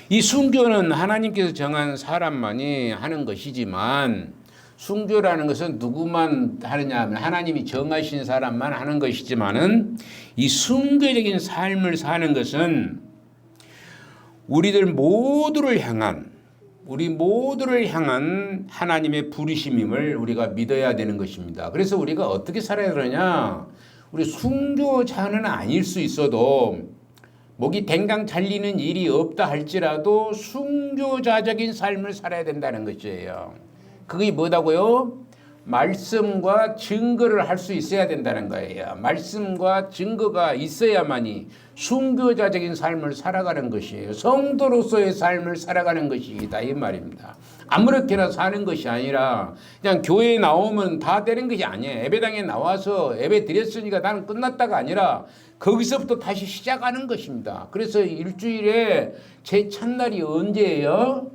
이 순교는 하나님께서 정한 사람만이 하는 것이지만 순교라는 것은 누구만 하느냐 하면 하나님이 정하신 사람만 하는 것이지만은 이 순교적인 삶을 사는 것은 우리 모두를 향한 하나님의 부르심임을 우리가 믿어야 되는 것입니다. 그래서 우리가 어떻게 살아야 되느냐? 우리 순교자는 아닐 수 있어도 목이 댕강 잘리는 일이 없다 할지라도 순교자적인 삶을 살아야 된다는 것이에요. 그게 뭐다고요? 말씀과 증거를 할 수 있어야 된다는 거예요. 말씀과 증거가 있어야만이 순교자적인 삶을 살아가는 것이에요. 성도로서의 삶을 살아가는 것이다 이 말입니다. 아무렇게나 사는 것이 아니라 그냥 교회에 나오면 다 되는 것이 아니에요. 예배당에 나와서 예배 드렸으니까 나는 끝났다가 아니라 거기서부터 다시 시작하는 것입니다. 그래서 일주일에 제 첫날이 언제예요?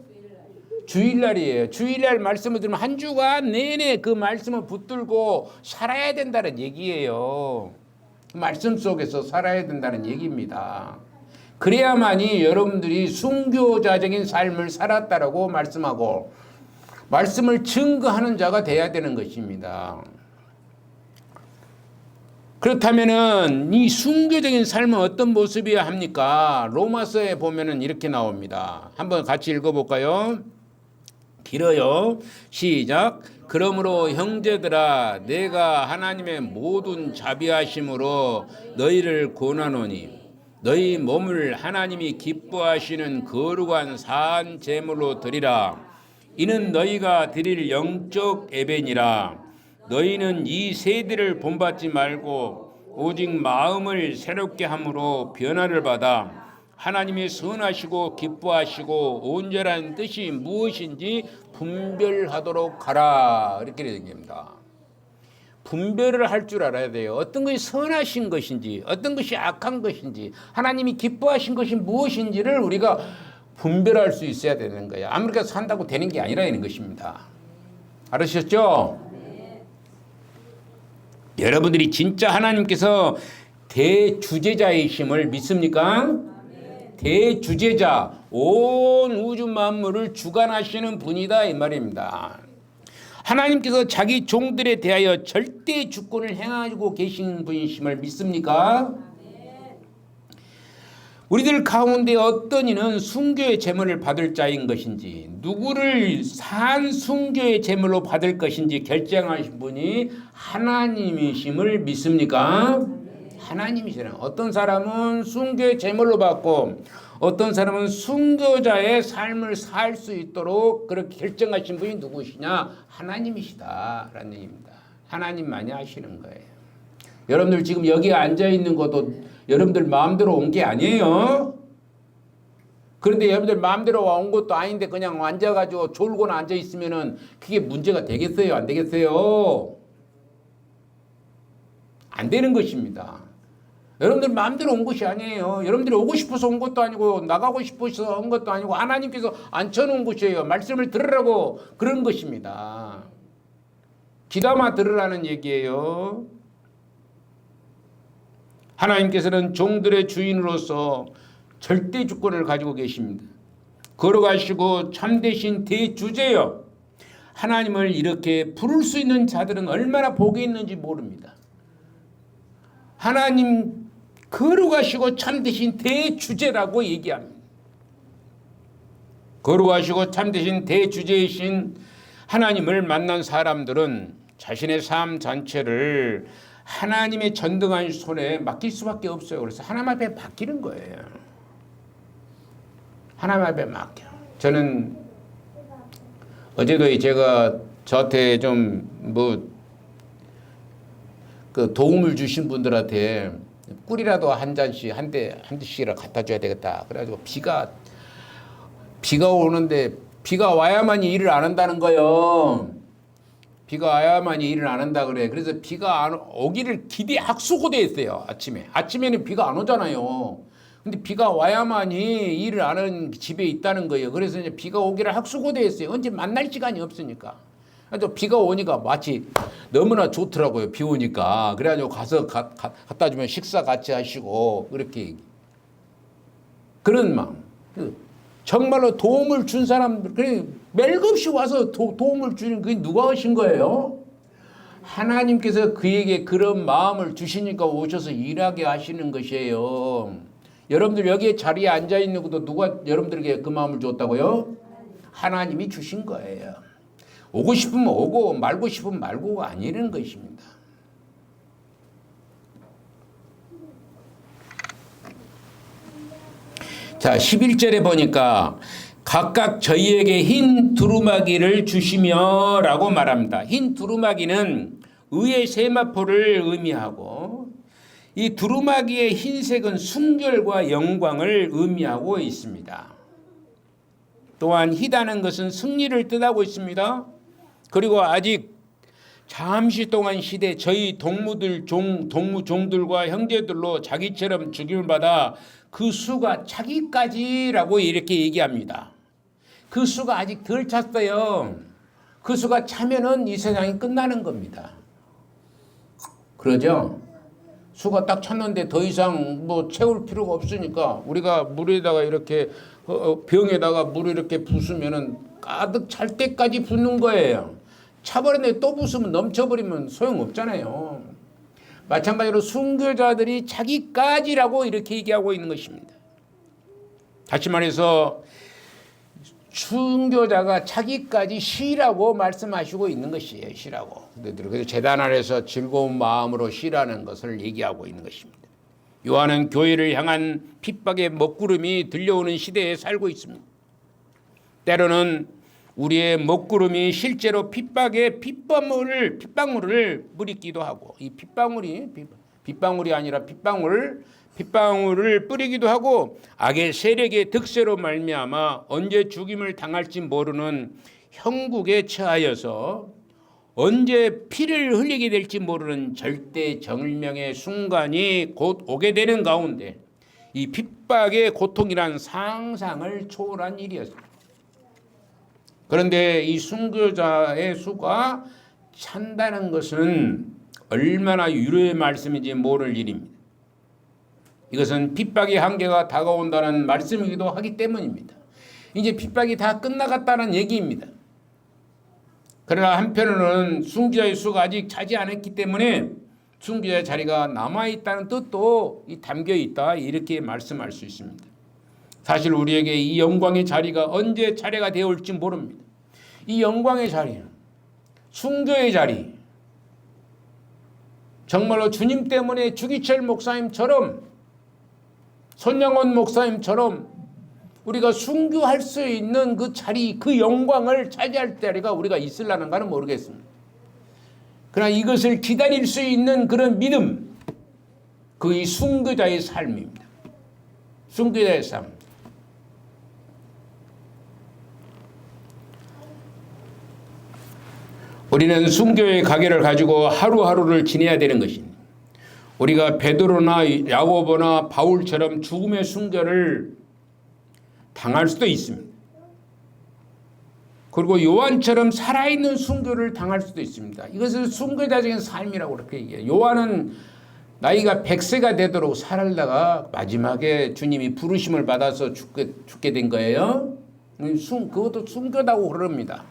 주일날이에요. 주일날 말씀을 들으면 한 주간 내내 그 말씀을 붙들고 살아야 된다는 얘기예요. 말씀 속에서 살아야 된다는 얘기입니다. 그래야만이 여러분들이 순교자적인 삶을 살았다라고 말씀하고 말씀을 증거하는 자가 돼야 되는 것입니다. 그렇다면은 이 순교적인 삶은 어떤 모습이어야 합니까? 로마서에 보면은 이렇게 나옵니다. 한번 같이 읽어볼까요? 길어요. 시작. 그러므로 형제들아 내가 하나님의 모든 자비하심으로 너희를 권하노니 너희 몸을 하나님이 기뻐하시는 거룩한 사한 제물로 드리라. 이는 너희가 드릴 영적 예배니라. 너희는 이 세대를 본받지 말고 오직 마음을 새롭게 함으로 변화를 받아 하나님이 선하시고 기뻐하시고 온전한 뜻이 무엇인지 분별하도록 하라. 이렇게 얘기합니다. 분별을 할 줄 알아야 돼요. 어떤 것이 선하신 것인지 어떤 것이 악한 것인지 하나님이 기뻐하신 것이 무엇인지를 우리가 분별할 수 있어야 되는 거예요. 아무렇게나 산다고 되는 게 아니라는 것입니다. 알으셨죠? 네. 여러분들이 진짜 하나님께서 대주제자이심을 믿습니까? 대주제자, 온 우주 만물을 주관하시는 분이다 이 말입니다. 하나님께서 자기 종들에 대하여 절대 주권을 행하고 계신 분이심을 믿습니까? 우리들 가운데 어떤 이는 순교의 제물을 받을 자인 것인지 누구를 산 순교의 제물로 받을 것인지 결정하신 분이 하나님이심을 믿습니까? 하나님이시라. 어떤 사람은 순교의 제물로 받고 어떤 사람은 순교자의 삶을 살 수 있도록 그렇게 결정하신 분이 누구시냐? 하나님이시다라는 얘기입니다. 하나님만이 하시는 거예요. 여러분들 지금 여기 앉아 있는 것도 여러분들 마음대로 온 게 아니에요. 그런데 여러분들 마음대로 온 것도 아닌데 그냥 앉아가지고 졸고나 앉아 있으면은 그게 문제가 되겠어요? 안 되겠어요? 안 되는 것입니다. 여러분들 마음대로 온 것이 아니에요. 여러분들이 오고 싶어서 온 것도 아니고 나가고 싶어서 온 것도 아니고 하나님께서 앉혀놓은 것이에요. 말씀을 들으라고 그런 것입니다. 귀담아 들으라는 얘기예요. 하나님께서는 종들의 주인으로서 절대 주권을 가지고 계십니다. 걸어가시고 참되신 대주제요. 하나님을 이렇게 부를 수 있는 자들은 얼마나 복이 있는지 모릅니다. 하나님 거룩하시고 참되신 대주제라고 얘기합니다. 거룩하시고 참되신 대주제이신 하나님을 만난 사람들은 자신의 삶 전체를 하나님의 전등한 손에 맡길 수밖에 없어요. 그래서 하나님 앞에 맡기는 거예요. 하나님 앞에 맡겨. 저는 어제도 제가 저한테 좀 그 도움을 주신 분들한테 꿀이라도 한 잔씩 한 대씩이라도 갖다 줘야 되겠다. 그래가지고 비가 오는데 비가 와야만이 일을 안 한다는 거예요. 비가 와야만이 일을 안 한다 그래. 그래서 비가 오기를 학수고대 했어요. 아침에는 비가 안 오잖아요. 근데 비가 와야만이 일을 안 하는 집에 있다는 거예요. 그래서 이제 비가 오기를 학수고대 했어요. 언제 만날 시간이 없으니까. 그래서 비가 오니까 마치 너무나 좋더라고요. 비 오니까. 그래가지고 가서 갖다 주면 식사 같이 하시고 그렇게 그런 마음. 정말로 도움을 준 사람들, 그래 멜없이 와서 도움을 주는 그게 누가 하신 거예요? 하나님께서 그에게 그런 마음을 주시니까 오셔서 일하게 하시는 것이에요. 여러분들 여기에 자리에 앉아 있는 것도 누가 여러분들에게 그 마음을 줬다고요? 하나님이 주신 거예요. 오고 싶으면 오고 말고 싶으면 말고가 아니라는 것입니다. 자, 11절에 보니까 각각 저희에게 흰 두루마기를 주시며 라고 말합니다. 흰 두루마기는 의의 세마포를 의미하고 이 두루마기의 흰색은 순결과 영광을 의미하고 있습니다. 또한 희다는 것은 승리를 뜻하고 있습니다. 그리고 아직 잠시 동안 시대 저희 동무 종들과 형제들로 자기처럼 죽임을 받아 그 수가 차기까지라고 이렇게 얘기합니다. 그 수가 아직 덜 찼어요. 그 수가 차면은 이 세상이 끝나는 겁니다. 그러죠? 수가 딱 찼는데 더 이상 뭐 채울 필요가 없으니까 우리가 물에다가 이렇게 병에다가 물을 이렇게 부수면은 가득 찰 때까지 붓는 거예요. 차버렸는데 또 부수면 넘쳐버리면 소용없잖아요. 마찬가지로 순교자들이 차기까지라고 이렇게 얘기하고 있는 것입니다. 다시 말해서 순교자가 차기까지 쉬라고 말씀하시고 있는 것이에요. 쉬라고. 그래서 제단 아래서 즐거운 마음으로 쉬라는 것을 얘기하고 있는 것입니다. 요한은 교회를 향한 핍박의 먹구름이 들려오는 시대에 살고 있습니다. 때로는 우리의 먹구름이 실제로 핍박의 핏방울을 뿌리기도 하고, 이 빗방울이 아니라 핏방울을 뿌리기도 하고, 악의 세력의 득세로 말미암아 언제 죽임을 당할지 모르는 형국에 처하여서 언제 피를 흘리게 될지 모르는 절대정일명의 순간이 곧 오게 되는 가운데 이 핍박의 고통이란 상상을 초월한 일이었습니다. 그런데 이 순교자의 수가 찬다는 것은 얼마나 유료의 말씀인지 모를 일입니다. 이것은 핍박의 한계가 다가온다는 말씀이기도 하기 때문입니다. 이제 핍박이 다 끝나갔다는 얘기입니다. 그러나 한편으로는 순교자의 수가 아직 차지 않았기 때문에 순교자의 자리가 남아있다는 뜻도 담겨 있다, 이렇게 말씀할 수 있습니다. 사실 우리에게 이 영광의 자리가 언제 차례가 되어 올지 모릅니다. 이 영광의 자리, 순교의 자리, 정말로 주님 때문에 주기철 목사님처럼, 손영원 목사님처럼 우리가 순교할 수 있는 그 자리, 그 영광을 차지할 자리가 우리가 있으려는가는 모르겠습니다. 그러나 이것을 기다릴 수 있는 그런 믿음, 그 이 순교자의 삶입니다. 순교자의 삶. 우리는 순교의 가계를 가지고 하루하루를 지내야 되는 것입니다. 우리가 베드로나 야고보나 바울처럼 죽음의 순교를 당할 수도 있습니다. 그리고 요한처럼 살아있는 순교를 당할 수도 있습니다. 이것을 순교자적인 삶이라고 그렇게 얘기해요. 요한은 나이가 100세가 되도록 살다가 마지막에 주님이 부르심을 받아서 죽게 된 거예요. 그것도 순교다고 그럽니다.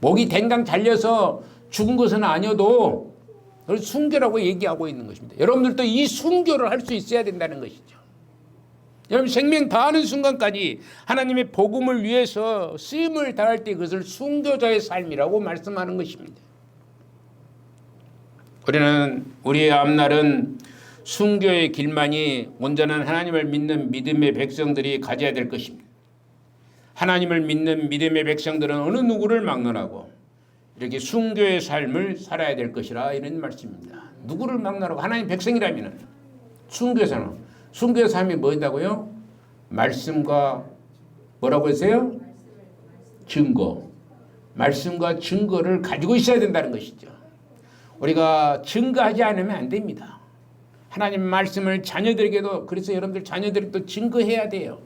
목이 댕강 잘려서 죽은 것은 아니어도 그걸 순교라고 얘기하고 있는 것입니다. 여러분들도 이 순교를 할 수 있어야 된다는 것이죠. 여러분 생명 다하는 순간까지 하나님의 복음을 위해서 쓰임을 다할 때 그것을 순교자의 삶이라고 말씀하는 것입니다. 우리의 앞날은 순교의 길만이 온전한 하나님을 믿는 믿음의 백성들이 가져야 될 것입니다. 하나님을 믿는 믿음의 백성들은 어느 누구를 막론하고 이렇게 순교의 삶을 살아야 될 것이라, 이런 말씀입니다. 누구를 막론하고 하나님 백성이라면 순교의 삶. 순교의 삶이 뭐다고요? 말씀과 뭐라고 했어요? 증거. 말씀과 증거를 가지고 있어야 된다는 것이죠. 우리가 증거하지 않으면 안 됩니다. 하나님 말씀을 자녀들에게도, 그래서 여러분들 자녀들에게도 증거해야 돼요.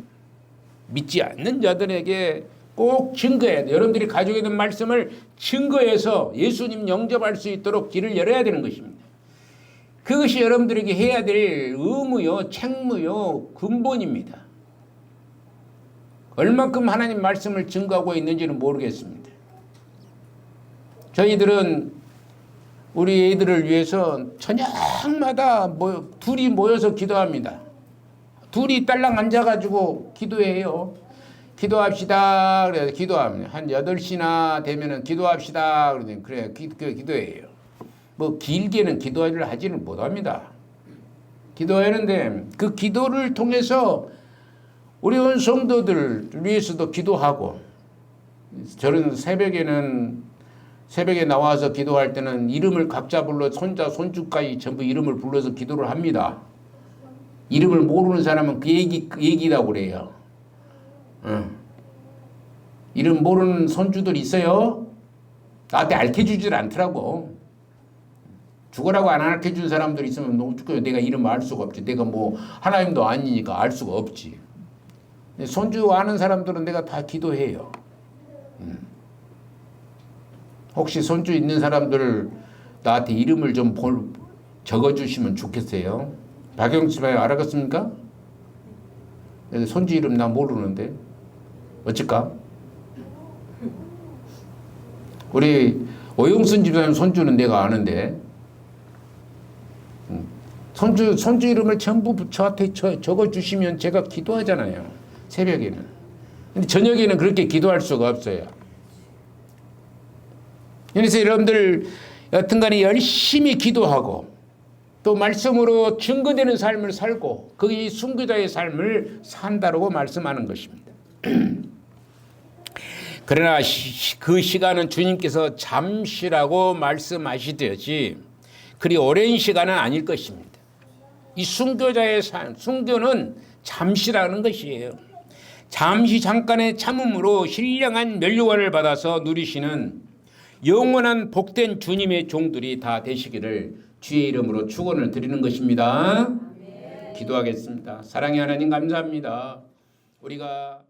믿지 않는 자들에게 꼭 증거해야 돼요. 여러분들이 가지고 있는 말씀을 증거해서 예수님 영접할 수 있도록 길을 열어야 되는 것입니다. 그것이 여러분들에게 해야 될 의무요, 책무요, 근본입니다. 얼만큼 하나님 말씀을 증거하고 있는지는 모르겠습니다. 저희들은 우리 애들을 위해서 저녁마다 둘이 모여서 기도합니다. 둘이 딸랑 앉아가지고 기도해요. 기도합시다. 그래서 기도합니다. 한 8시나 되면은 기도합시다. 그러더니 그래 기도해요. 뭐 길게는 기도를 하지는 못합니다. 기도하는데 그 기도를 통해서 우리 온 성도들 위해서도 기도하고, 저는 새벽에 나와서 기도할 때는 이름을 각자 불러 손자 손주까지 전부 이름을 불러서 기도를 합니다. 이름을 모르는 사람은 그 얘기라고 그래요. 이름 모르는 손주들 있어요? 나한테 알려주질 않더라고. 죽으라고 안 알려준 사람들 있으면 너무 죽어요. 내가 이름 알 수가 없지. 내가 뭐 하나님도 아니니까 알 수가 없지. 손주 아는 사람들은 내가 다 기도해요. 혹시 손주 있는 사람들 나한테 이름을 좀 적어주시면 좋겠어요. 박영수 씨 알아갔습니까? 손주 이름 나 모르는데 어쩔까? 우리 오영순 집사님 손주는 내가 아는데, 손주 이름을 전부 저한테 적어주시면 제가 기도하잖아요. 새벽에는. 근데 저녁에는 그렇게 기도할 수가 없어요. 그래서 여러분들 여튼간에 열심히 기도하고 또 말씀으로 증거되는 삶을 살고 그게 순교자의 삶을 산다라고 말씀하는 것입니다. 그러나 그 시간은 주님께서 잠시라고 말씀하시듯이 그리 오랜 시간은 아닐 것입니다. 이 순교자의 삶, 순교는 잠시라는 것이에요. 잠시 잠깐의 참음으로 신령한 면류관을 받아서 누리시는 영원한 복된 주님의 종들이 다 되시기를 주의 이름으로 축원을 드리는 것입니다. 기도하겠습니다. 사랑의 하나님 감사합니다. 우리가